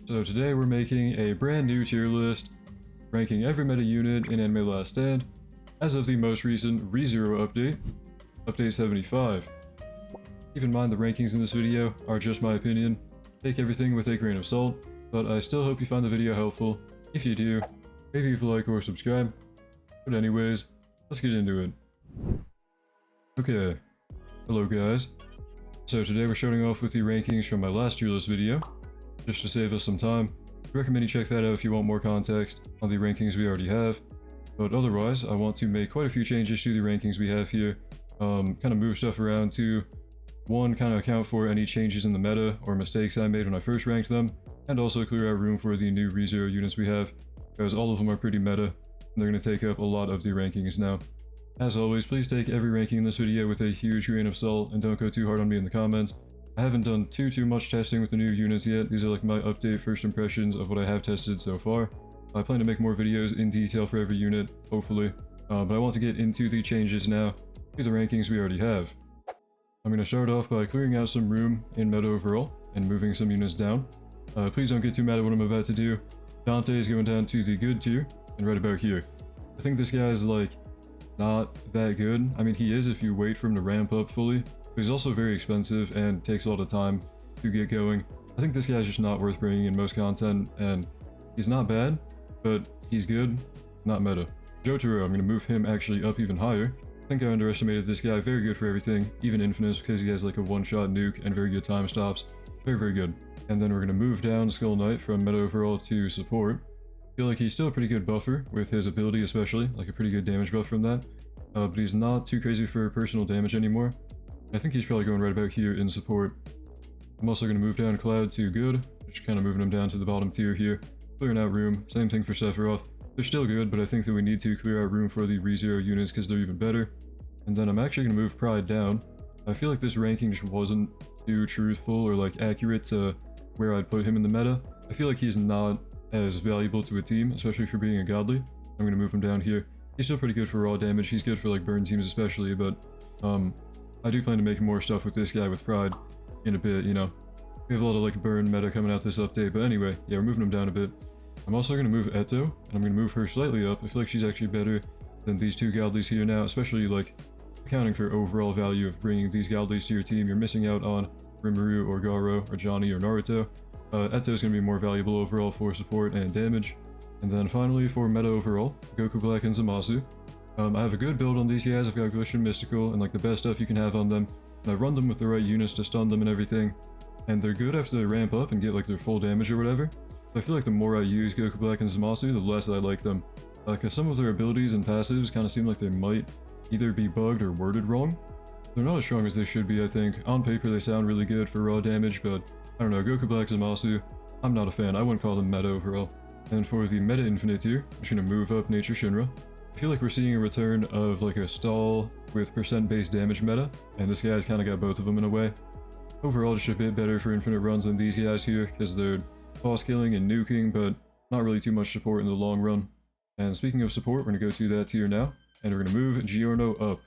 So today we're making a brand new tier list, ranking every meta unit in Anime Last Stand, as of the most recent ReZero update, Update 75. Keep in mind the rankings in this video are just my opinion, take everything with a grain of salt, but I still hope you find the video helpful. If you do, maybe leave a like or subscribe. But anyways, let's get into it. Okay, hello guys. So today we're starting off with the rankings from my last tier list video. Just to save us some time, I recommend you check that out if you want more context on the rankings we already have. But otherwise, I want to make quite a few changes to the rankings we have here. Kind of move stuff around to, one, kind of account for any changes in the meta or mistakes I made when I first ranked them, and also clear out room for the new ReZero units we have, because all of them are pretty meta, and they're going to take up a lot of the rankings now. As always, please take every ranking in this video with a huge grain of salt, and don't go too hard on me in the comments. I haven't done too much testing with the new units yet. These are like my update first impressions of what I have tested so far. I plan to make more videos in detail for every unit, hopefully. But I want to get into the changes now to the rankings we already have. I'm going to start off by clearing out some room in meta overall and moving some units down. Please don't get too mad at what I'm about to do. Dante is going down to the good tier and right about here. I think this guy is like not that good. I mean, he is if you wait for him to ramp up fully. He's also very expensive and takes a lot of time to get going. I think this guy's just not worth bringing in most content, and he's not bad, but he's good, not meta. Jotaro, I'm going to move him actually up even higher. I think I underestimated this guy, very good for everything, even Infamous because he has like a one-shot nuke and very good time stops. Very good. And then we're going to move down Skull Knight from meta overall to support. I feel like he's still a pretty good buffer with his ability especially, like a pretty good damage buff from that. But he's not too crazy for personal damage anymore. I think he's probably going right about here in support. I'm also going to move down Cloud to good, just kind of moving him down to the bottom tier here, clearing out room. Same thing for Sephiroth. They're still good, but I think that we need to clear out room for the ReZero units because they're even better. And then I'm actually going to move Pride down. I feel like this ranking just wasn't too truthful or like accurate to where I'd put him in the meta. I feel like he's not as valuable to a team, especially for being a godly. I'm going to move him down here. He's still pretty good for raw damage. He's good for like burn teams especially, but I do plan to make more stuff with this guy with Pride in a bit, you know. We have a lot of like burn meta coming out this update, but anyway, yeah, we're moving him down a bit. I'm also going to move Eto, and I'm going to move her slightly up. I feel like she's actually better than these two Godlies here now, especially like accounting for overall value of bringing these Godlies to your team. You're missing out on Rimuru or Garo or Johnny or Naruto. Eto is going to be more valuable overall for support and damage. And then finally for meta overall, Goku Black and Zamasu. I have a good build on these guys. I've got Glitch and Mystical and like the best stuff you can have on them. And I run them with the right units to stun them and everything. And they're good after they ramp up and get like their full damage or whatever. I feel like the more I use Goku Black and Zamasu, the less I like them. Cause some of their abilities and passives kind of seem like they might either be bugged or worded wrong. They're not as strong as they should be, I think. On paper they sound really good for raw damage, but I don't know, Goku Black Zamasu, I'm not a fan. I wouldn't call them meta overall. And for the meta infinite tier, I'm just gonna move up Nature Shinra. I feel like we're seeing a return of like a stall with percent-based damage meta, and this guy's kind of got both of them in a way. Overall, just a bit better for infinite runs than these guys here, because they're boss killing and nuking, but not really too much support in the long run. And speaking of support, we're going to go to that tier now, and we're going to move Giorno up.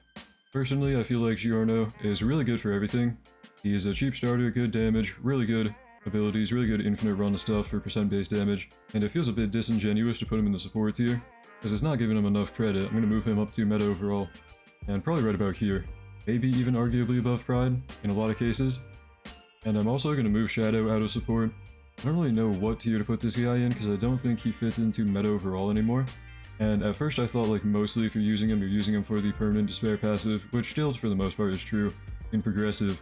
Personally, I feel like Giorno is really good for everything. He is a cheap starter, good damage, really good abilities, really good infinite run stuff for percent-based damage, and it feels a bit disingenuous to put him in the support tier, because it's not giving him enough credit. I'm going to move him up to meta overall, and probably right about here. Maybe even arguably above Pride, in a lot of cases. And I'm also going to move Shadow out of support. I don't really know what tier to put this guy in, because I don't think he fits into meta overall anymore. And at first I thought like mostly if you're using him for the permanent despair passive, which still for the most part is true in progressive.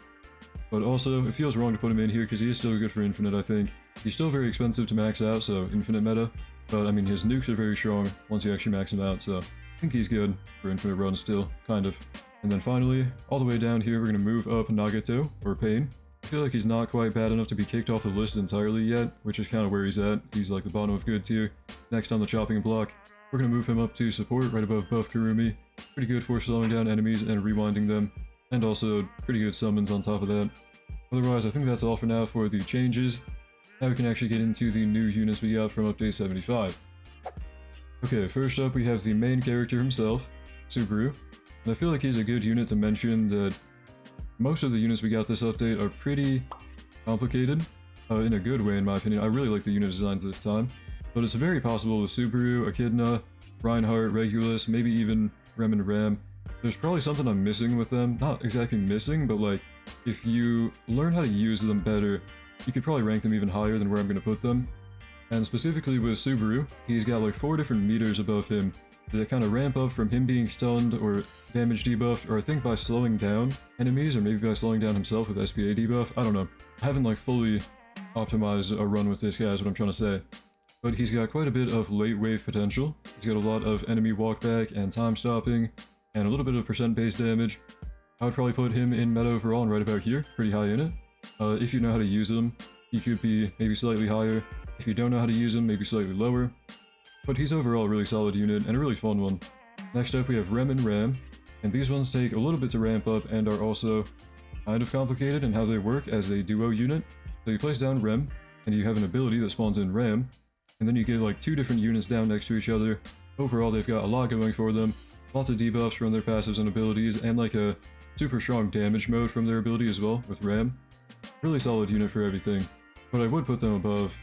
But also, it feels wrong to put him in here because he is still good for infinite, I think. He's still very expensive to max out, so infinite meta. But I mean, his nukes are very strong once you actually max him out, so I think he's good for infinite runs still, kind of. And then finally, all the way down here, we're going to move up Nagato, or Pain. I feel like he's not quite bad enough to be kicked off the list entirely yet, which is kind of where he's at. He's like the bottom of good tier. Next on the chopping block, we're going to move him up to support right above Buff Kurumi. Pretty good for slowing down enemies and rewinding them, and also pretty good summons on top of that. Otherwise, I think that's all for now for the changes. Now we can actually get into the new units we got from Update 75. Okay, first up we have the main character himself, Subaru. And I feel like he's a good unit to mention that most of the units we got this update are pretty complicated. in a good way in my opinion. I really like the unit designs this time. But it's very possible with Subaru, Echidna, Reinhardt, Regulus, maybe even Rem and Ram. There's probably something I'm missing with them. Not exactly missing, but like, if you learn how to use them better, you could probably rank them even higher than where I'm going to put them. And specifically with Subaru, he's got like 4 different meters above him that kind of ramp up from him being stunned or damage debuffed, or I think by slowing down enemies, or maybe by slowing down himself with SPA debuff. I don't know. I haven't like fully optimized a run with this guy is what I'm trying to say. But he's got quite a bit of late wave potential. He's got a lot of enemy walkback and time stopping, and a little bit of percent base damage. I would probably put him in meta overall and right about here, pretty high in it. If you know how to use him, he could be maybe slightly higher. If you don't know how to use him, maybe slightly lower. But he's overall a really solid unit and a really fun one. Next up we have Rem and Ram, and these ones take a little bit to ramp up and are also kind of complicated in how they work as a duo unit. So you place down Rem, and you have an ability that spawns in Ram, and then you get like 2 different units down next to each other. Overall they've got a lot going for them, lots of debuffs from their passives and abilities, and like a super strong damage mode from their ability as well with Ram. Really solid unit for everything, but I would put them above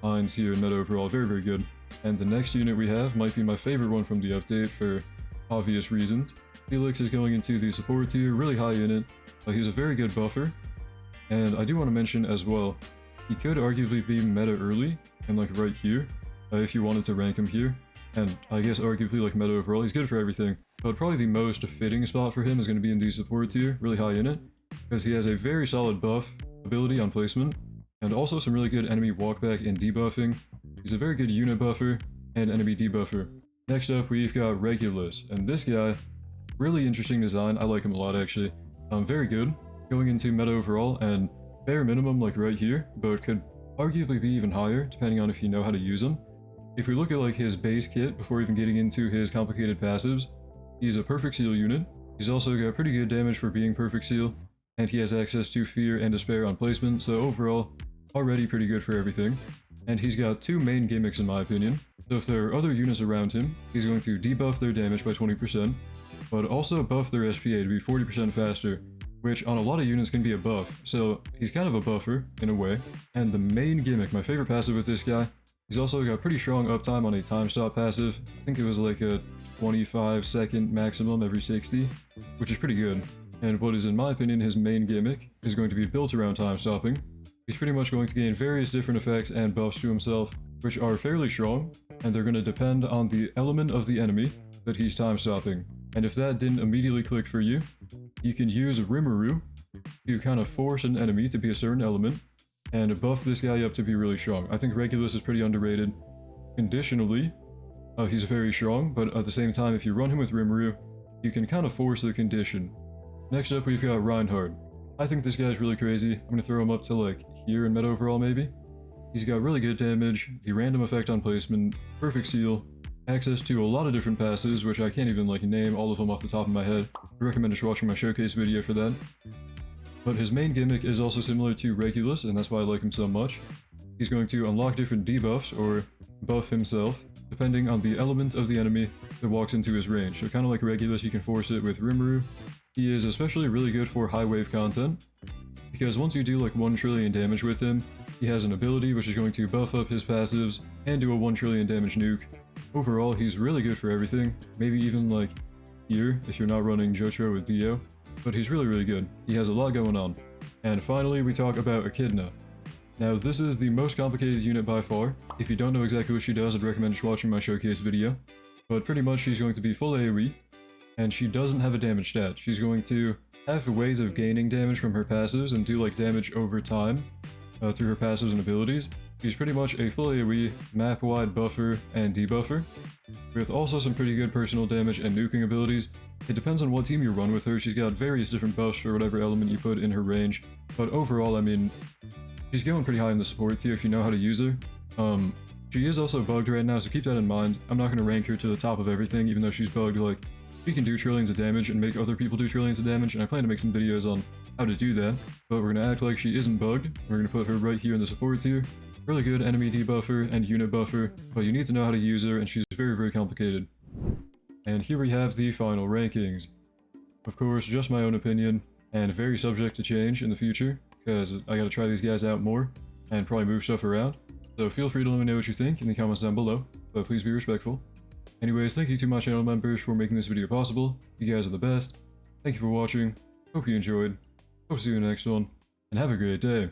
Heinz here in meta overall, very very good. And the next unit we have might be my favorite one from the update for obvious reasons. Felix is going into the support tier, really high in it. He's a very good buffer, and I do want to mention as well, he could arguably be meta early, and like right here, if you wanted to rank him here. And I guess arguably like meta overall, he's good for everything. But probably the most fitting spot for him is going to be in the support tier, really high in it, because he has a very solid buff ability on placement, and also some really good enemy walkback and debuffing. He's a very good unit buffer and enemy debuffer. Next up we've got Regulus, and this guy, really interesting design, I like him a lot actually. Very good, going into meta overall, and bare minimum like right here, but could arguably be even higher depending on if you know how to use him. If we look at like his base kit before even getting into his complicated passives, he's a perfect seal unit. He's also got pretty good damage for being perfect seal, and he has access to fear and despair on placement, so overall already pretty good for everything. And he's got 2 main gimmicks in my opinion. So if there are other units around him, he's going to debuff their damage by 20%, but also buff their SPA to be 40% faster, which on a lot of units can be a buff, so he's kind of a buffer in a way. And the main gimmick, my favorite passive with this guy, he's also got pretty strong uptime on a time stop passive. I think it was like a 25-second maximum every 60, which is pretty good. And what is in my opinion his main gimmick is going to be built around time stopping. He's pretty much going to gain various different effects and buffs to himself, which are fairly strong, and they're going to depend on the element of the enemy that he's time stopping. And if that didn't immediately click for you, you can use Rimuru to kind of force an enemy to be a certain element, and buff this guy up to be really strong. I think Regulus is pretty underrated. Conditionally, he's very strong, but at the same time, if you run him with Rimuru, you can kind of force the condition. Next up, we've got Reinhardt. I think this guy's really crazy. I'm going to throw him up to like here in meta overall maybe. He's got really good damage, the random effect on placement, perfect seal, access to a lot of different passes, which I can't even like name all of them off the top of my head. I recommend just watching my showcase video for that. But his main gimmick is also similar to Regulus, and that's why I like him so much. He's going to unlock different debuffs, or buff himself, depending on the element of the enemy that walks into his range. So kind of like Regulus, you can force it with Rimuru. He is especially really good for high wave content, because once you do like 1 trillion damage with him, he has an ability which is going to buff up his passives and do a 1 trillion damage nuke. Overall, he's really good for everything, maybe even like here if you're not running Jotaro with Dio, but he's really really good. He has a lot going on. And finally we talk about Echidna. Now this is the most complicated unit by far. If you don't know exactly what she does, I'd recommend just watching my showcase video. But pretty much she's going to be full AoE, and she doesn't have a damage stat. She's going to have ways of gaining damage from her passives and do like damage over time through her passives and abilities. She's pretty much a full AoE, map-wide buffer and debuffer, with also some pretty good personal damage and nuking abilities. It depends on what team you run with her. She's got various different buffs for whatever element you put in her range, but overall, I mean, she's going pretty high in the support tier if you know how to use her. She is also bugged right now, so keep that in mind. I'm not going to rank her to the top of everything, even though she's bugged. Like, she can do trillions of damage and make other people do trillions of damage, and I plan to make some videos on how to do that, but we're going to act like she isn't bugged. We're going to put her right here in the support tier. Really good enemy debuffer and unit buffer, but you need to know how to use her, and she's very, very complicated. And here we have the final rankings. Of course, just my own opinion, and very subject to change in the future, because I gotta try these guys out more. and probably move stuff around. So feel free to let me know what you think in the comments down below, but please be respectful. Anyways, thank you to my channel members for making this video possible. You guys are the best. Thank you for watching. Hope you enjoyed. Hope to see you in the next one, and have a great day.